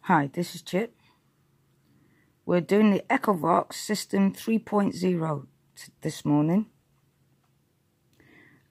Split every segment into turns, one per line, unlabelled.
Hi, this is Chip. We're doing the Echovox System 3.0 this morning.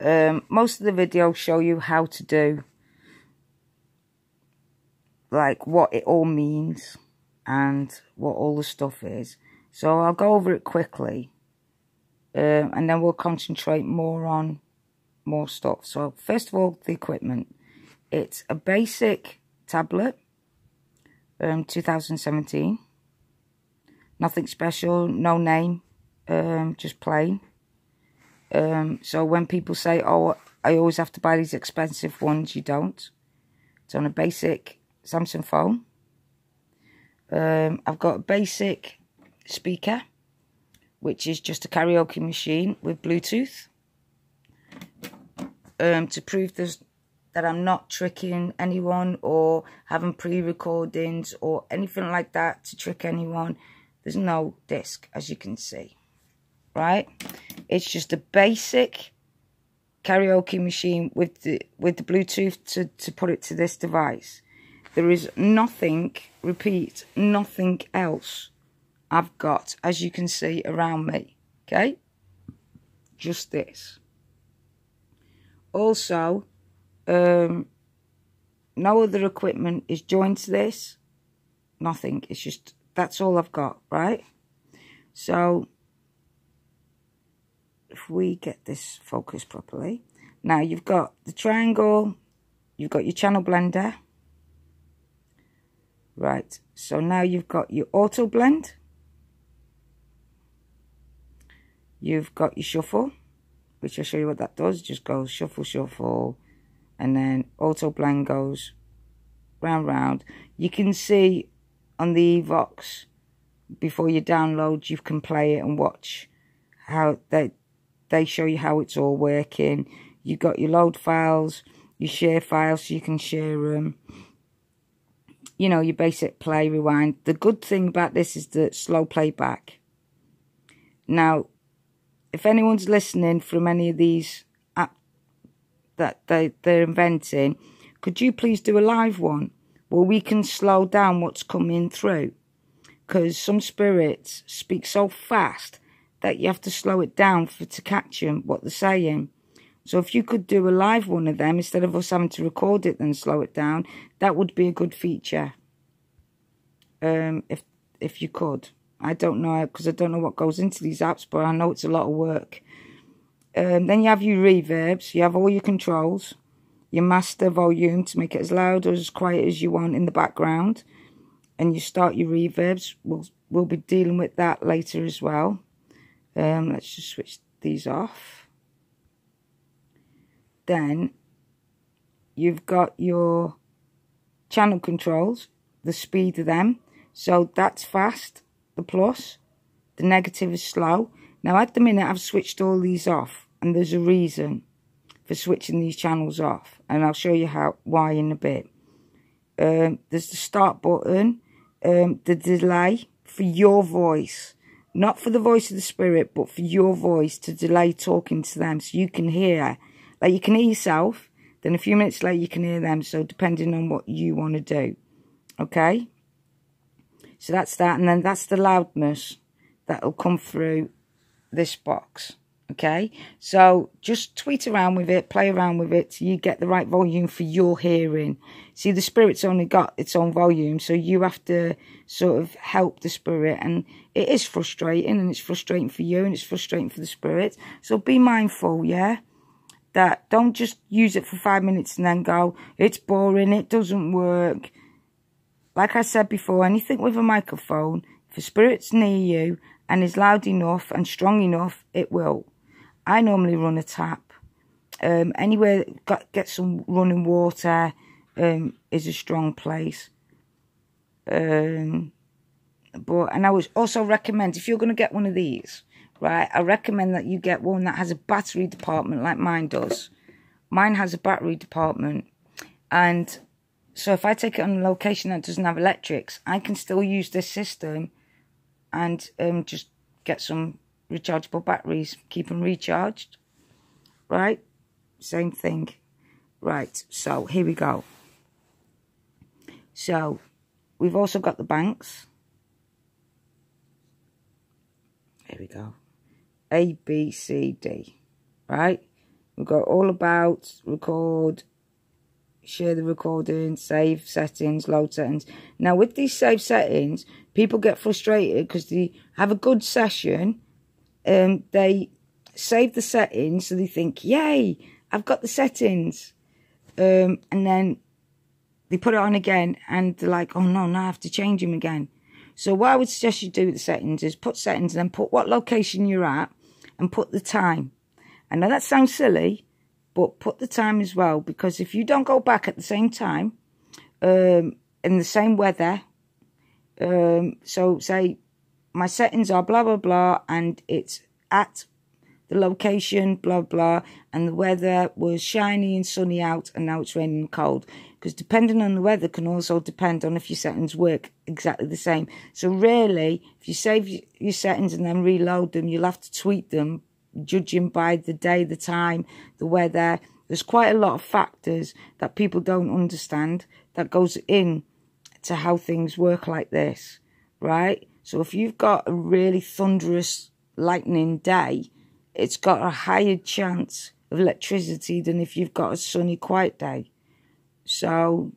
Most of the videos show you how to do, like, what it all means and what all the stuff is. So I'll go over it quickly, and then we'll concentrate more on more stuff. So first of all, the equipment. It's a basic tablet, 2017. Nothing special, no name, just plain. So when people say, oh, I always have to buy these expensive ones, you don't. It's on a basic Samsung phone. I've got a basic speaker, which is just a karaoke machine with Bluetooth. To prove that I'm not tricking anyone or having pre-recordings or anything like that to trick anyone. There's no disc, as you can see, right? It's just a basic karaoke machine with the Bluetooth to put it to this device. There is nothing, repeat, nothing else I've got, as you can see around me, okay? Just this. Also, no other equipment is joined to this. Nothing. It's just, that's all I've got, right? So, if we get this focused properly. Now, you've got the triangle. You've got your channel blender. Right. So, now you've got your auto blend. You've got your shuffle, which I'll show you what that does. It just goes shuffle, shuffle. And then auto blend goes round, round. You can see on the Echovox, before you download, you can play it and watch how they show you how it's all working. You've got your load files, your share files, so you can share them. You know, your basic play, rewind. The good thing about this is the slow playback. Now, if anyone's listening from any of these apps that they're inventing, could you please do a live one where we can slow down what's coming through? Because some spirits speak so fast that you have to slow it down to catch them, what they're saying. So if you could do a live one of them, instead of us having to record it and slow it down, that would be a good feature. If you could. I don't know, because I don't know what goes into these apps, but I know it's a lot of work. Then you have your reverbs, you have all your controls, your master volume to make it as loud or as quiet as you want in the background, and you start your reverbs. We'll be dealing with that later as well. Let's just switch these off. Then you've got your channel controls, the speed of them. So that's fast, the plus. The negative is slow. Now at the minute I've switched all these off, and there's a reason for switching these channels off, and I'll show you why in a bit. There's the start button, the delay for your voice, not for the voice of the spirit, but for your voice to delay talking to them, so you can hear. Like, you can hear yourself, then a few minutes later you can hear them, so depending on what you want to do. Okay? So that's that, and then that's the loudness that'll come through this box. Okay? So just tweet around with it, play around with it, so you get the right volume for your hearing. See, the spirit's only got its own volume, so you have to sort of help the spirit, and it is frustrating, and it's frustrating for you, and it's frustrating for the spirit. So be mindful, yeah? That don't just use it for 5 minutes and then go, it's boring, it doesn't work. Like I said before, anything with a microphone, if a spirit's near you and is loud enough and strong enough, it will. I normally run a tap. Anywhere get some running water is a strong place. And I would also recommend, if you're going to get one of these, right, I recommend that you get one that has a battery department like mine does. Mine has a battery department, and so if I take it on a location that doesn't have electrics, I can still use this system and just get some rechargeable batteries, keep them recharged, right? Same thing. Right, so here we go. So we've also got the banks. Here we go. A, B, C, D. Right? We've got all about, record, share the recording, save settings, load settings. Now, with these save settings, people get frustrated because they have a good session. They save the settings, so they think, yay, I've got the settings. And then they put it on again, and they're like, oh no, now I have to change them again. So what I would suggest you do with the settings is put settings and then put what location you're at and put the time. I know that sounds silly, but put the time as well, because if you don't go back at the same time, in the same weather, so say my settings are blah, blah, blah, and it's at the location, blah, blah, and the weather was shiny and sunny out, and now it's raining and cold. Because depending on the weather can also depend on if your settings work exactly the same. So really, if you save your settings and then reload them, you'll have to tweak them, judging by the day, the time, the weather. There's quite a lot of factors that people don't understand that goes in to how things work like this, right? So if you've got a really thunderous lightning day, it's got a higher chance of electricity than if you've got a sunny, quiet day. So,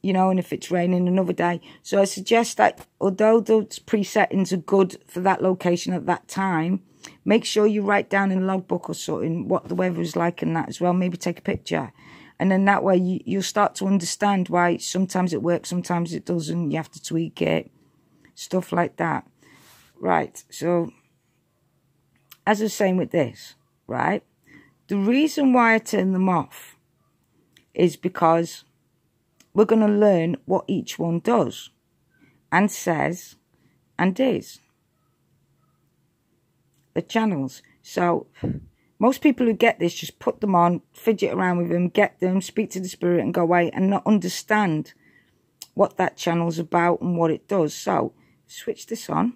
you know, and if it's raining another day. So I suggest that although those pre-settings are good for that location at that time, make sure you write down in a logbook or something what the weather is like and that as well. Maybe take a picture. And then that way you'll start to understand why sometimes it works, sometimes it doesn't. You have to tweak it. Stuff like that. Right, so as I was saying with this, right, the reason why I turn them off is because we're going to learn what each one does and says and is. The channels. So most people who get this just put them on, fidget around with them, get them, speak to the spirit and go away and not understand what that channel's about and what it does. So switch this on.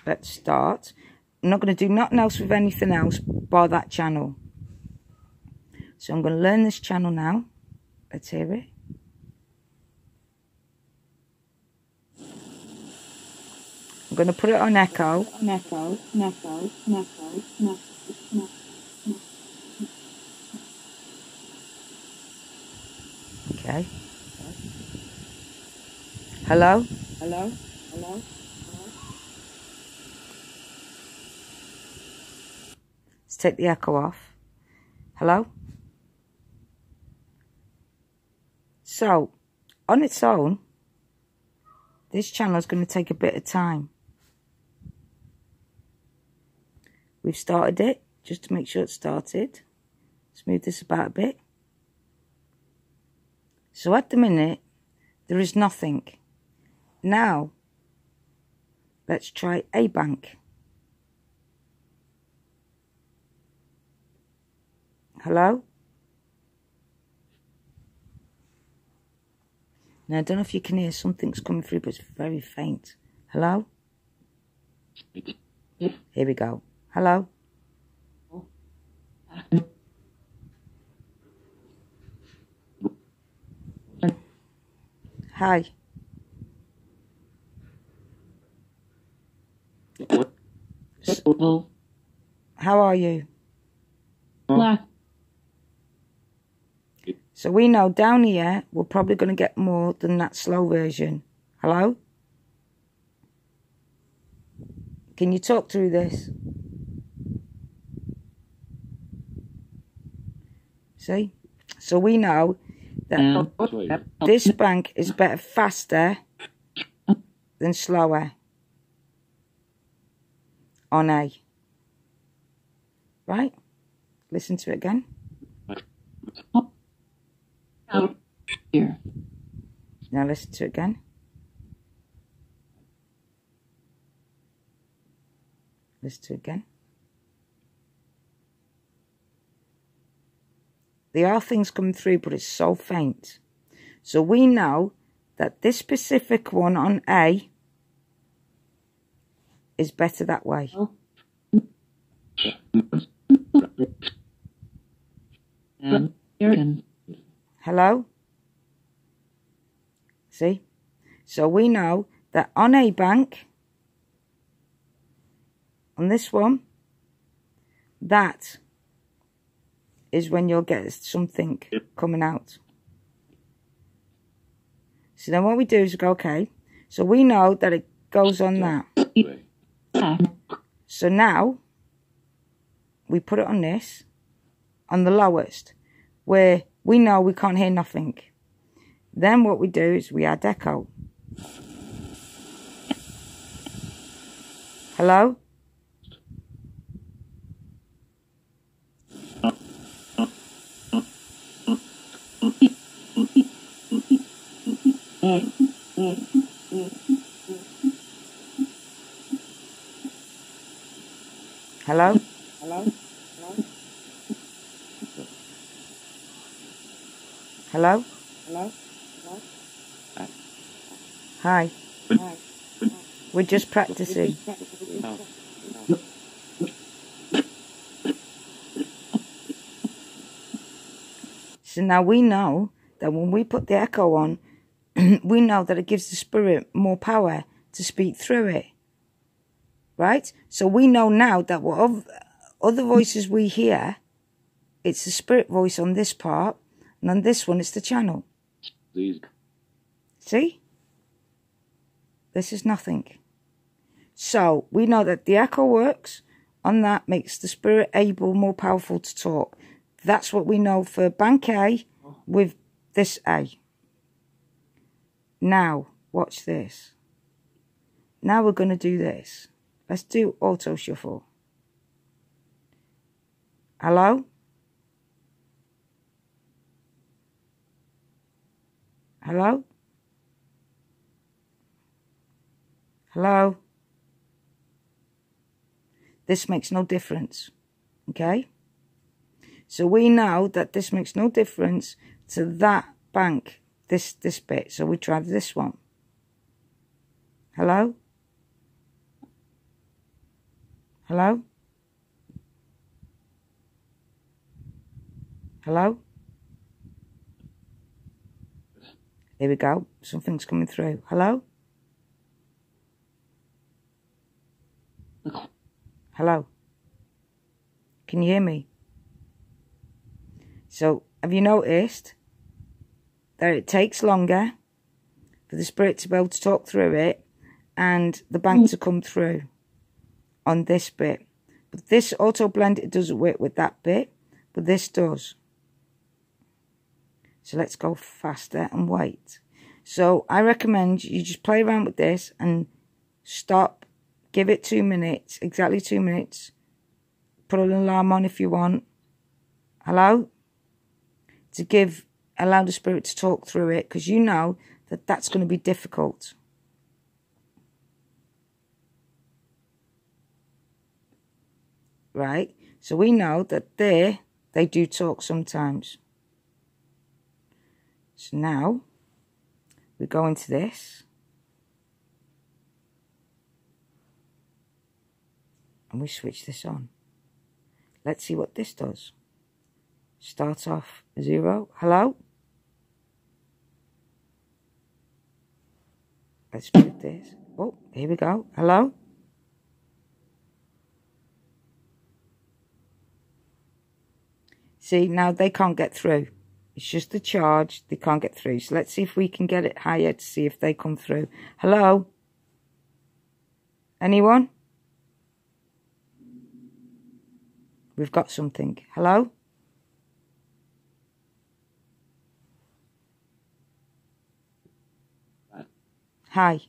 Let's start. I'm not going to do nothing else with anything else bar that channel. So I'm going to learn this channel now. Let's hear it. I'm going to put it on echo. Okay. Hello? Hello? Hello? Let's take the echo off. Hello? So, on its own, this channel is going to take a bit of time. We've started it, just to make sure it started. Smooth this about a bit. So at the minute, there is nothing. Now, let's try a bank. Hello? Now, I don't know if you can hear something's coming through, but it's very faint. Hello? Here we go. Hello? Hi. How are you? So we know down here, we're probably going to get more than that slow version. Hello? Can you talk through this? See? So we know that this bank is better faster than slower on A. Right? Listen to it again. Here. Now listen to it again. Listen to it again. There are things coming through, but it's so faint. So we know that this specific one on A is better that way. Hello? See? So we know that on A bank, on this one, that is when you'll get something coming out. So then what we do is go, okay, so we know that it goes on that. So now, we put it on this, on the lowest, where we know we can't hear nothing. Then what we do is we add echo. Hello? Hello? Hello? Hello? Hello? Hi. Hi. We're just practicing. So now we know that when we put the echo on, we know that it gives the spirit more power to speak through it. Right? So we know now that what other voices we hear, it's the spirit voice on this part, and on this one it's the channel. See? This is nothing. So we know that the echo works on that, makes the spirit able, more powerful to talk. That's what we know for bank A with this A. Now, watch this. Now we're going to do this. Let's do auto shuffle. Hello? Hello? Hello? This makes no difference. Okay? So we know that this makes no difference to that bank, this bit. So we tried this one. Hello? Hello? Hello? Here we go. Something's coming through. Hello? Hello? Can you hear me? So, have you noticed that it takes longer for the spirit to be able to talk through it and the bank to come through on this bit? But this auto blend, it doesn't work with that bit, but this does. So let's go faster and wait. So I recommend you just play around with this and stop. Give it 2 minutes, exactly 2 minutes. Put an alarm on if you want. Hello? To allow the spirit to talk through it, because you know that that's going to be difficult. Right? So we know that they do talk sometimes. So now we go into this and we switch this on. Let's see what this does. Start off 0. Hello? Let's put this. Oh, here we go. Hello? See, now they can't get through. It's just the charge. They can't get through. So let's see if we can get it higher to see if they come through. Hello? Anyone? We've got something. Hello? Hi.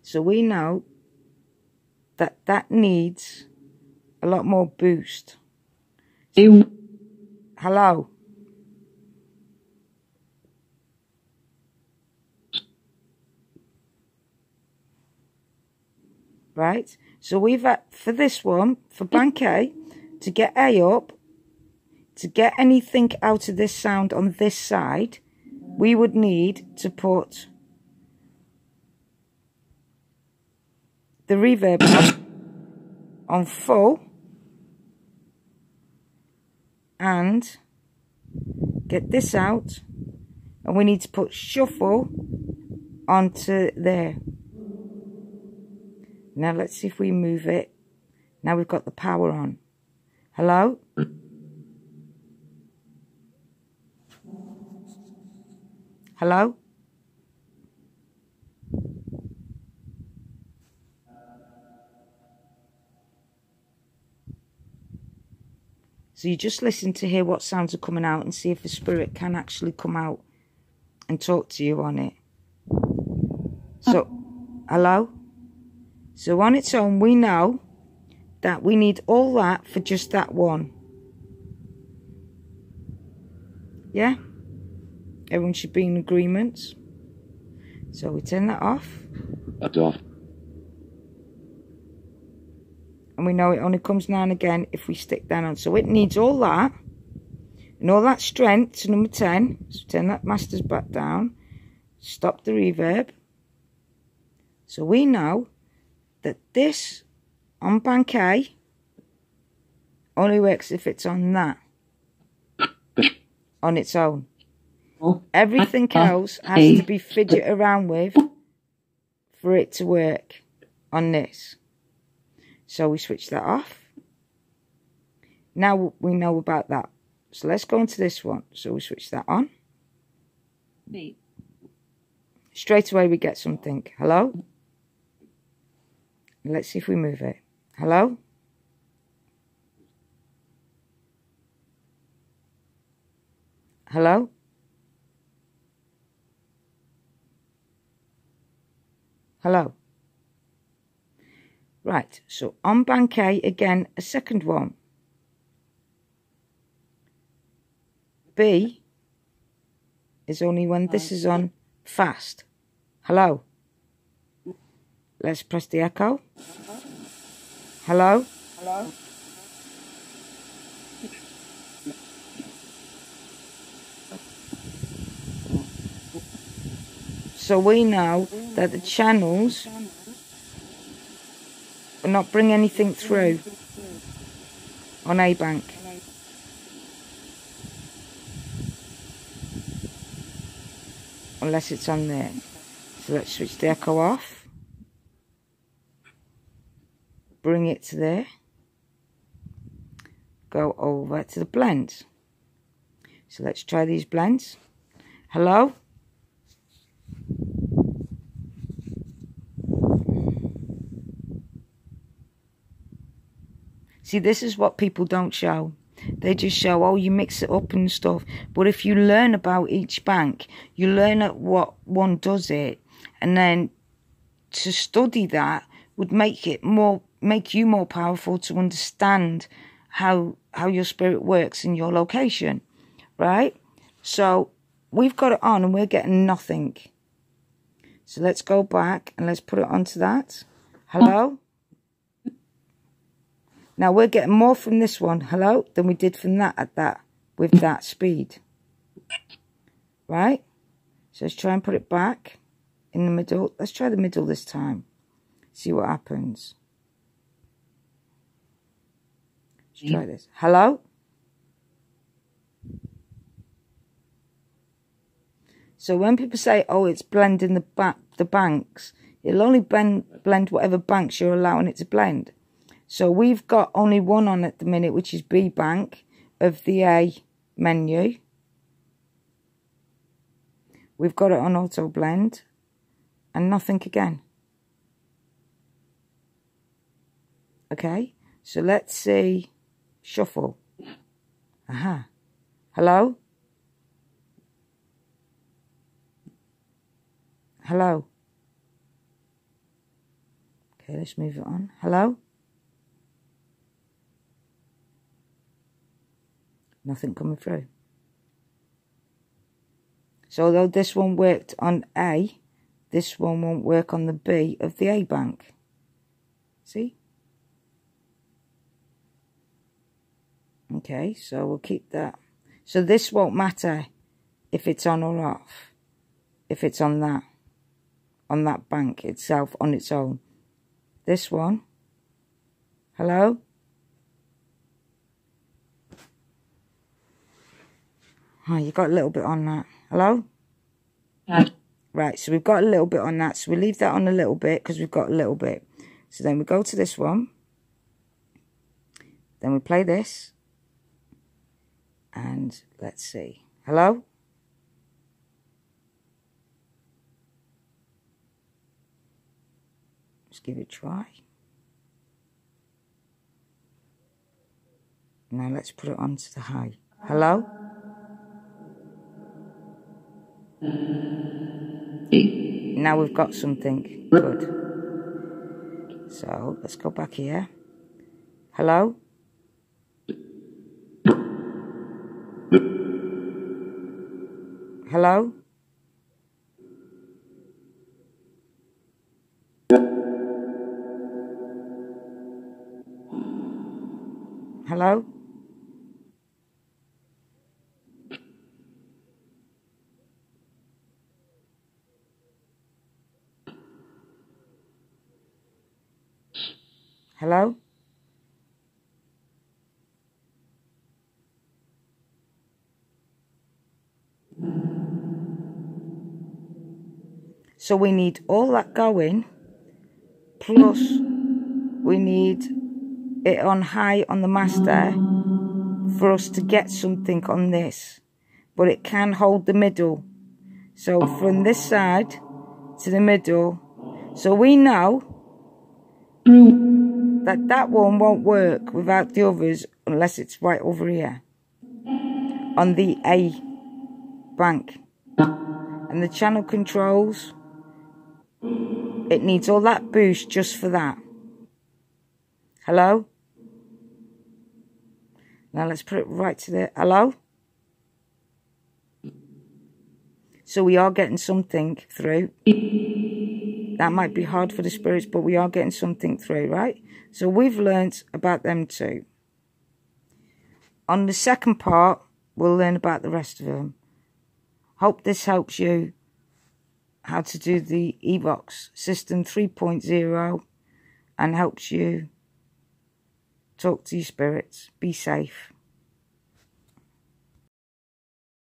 So we know that that needs a lot more boost. Hello? Right? So we've had, for this one, for bank A, to get A up, to get anything out of this sound on this side, we would need to put the reverb on full, and get this out, and we need to put shuffle onto there. Now let's see if we move it. Now we've got the power on. Hello? Hello? So you just listen to hear what sounds are coming out and see if the spirit can actually come out and talk to you on it. So, hello? So on its own, we know that we need all that for just that one. Yeah? Everyone should be in agreement. So we turn that off.
That's off.
And we know it only comes now and again if we stick that on. So it needs all that and all that strength to number 10. So turn that masters back down. Stop the reverb. So we know that this on bank A only works if it's on that. On its own. Everything else has to be fidget around with for it to work on this. So we switch that off. Now we know about that. So let's go into this one. So we switch that on. Straight away we get something. Hello? Let's see if we move it. Hello? Hello? Hello? Right, so on bank A, again, a second one. B is only when this is on fast. Hello? Let's press the echo. Hello?
Hello?
So we know that the channels will not bring anything through on A bank. Unless it's on there. So let's switch the echo off. Bring it to there. Go over to the blends. So let's try these blends. Hello? See, this is what people don't show. They just show, oh, you mix it up and stuff. But if you learn about each bank, you learn at what one does it. And then to study that would make you more powerful to understand how your spirit works in your location. Right? So we've got it on and we're getting nothing. So let's go back and let's put it onto that. Hello? Now we're getting more from this one, hello, than we did from that with that speed. Right? So let's try and put it back in the middle. Let's try the middle this time. See what happens. Let's try this. Hello? So when people say, oh, it's blending the banks, it'll only blend whatever banks you're allowing it to blend. So we've got only one on at the minute, which is B bank of the A menu. We've got it on auto blend and nothing again. Okay, so let's see shuffle. Aha. Hello? Hello? Okay, let's move it on. Hello? Nothing coming through. So although this one worked on A, this one won't work on the B of the A bank. See? Okay, so we'll keep that. So this won't matter if it's on or off. If it's on that bank itself on its own. This one. Hello? Oh, you got a little bit on that. Hello? Right, so we've got a little bit on that. So we leave that on a little bit because we've got a little bit. So then we go to this one. Then we play this. And let's see. Hello? Let's give it a try. Now let's put it onto the high. Hello? Now we've got something. Good. So let's go back here. Hello? Hello? Hello? Hello? So we need all that going, plus we need it on high on the master for us to get something on this. But it can hold the middle. So from this side to the middle. So we know that that one won't work without the others unless it's right over here on the A bank. And the channel controls, it needs all that boost just for that. Hello? Now let's put it right to the... Hello? So we are getting something through. That might be hard for the spirits, but we are getting something through, right? So we've learnt about them too. On the second part, we'll learn about the rest of them. Hope this helps you how to do the Echovox system 3.0 and helps you talk to your spirits. Be safe.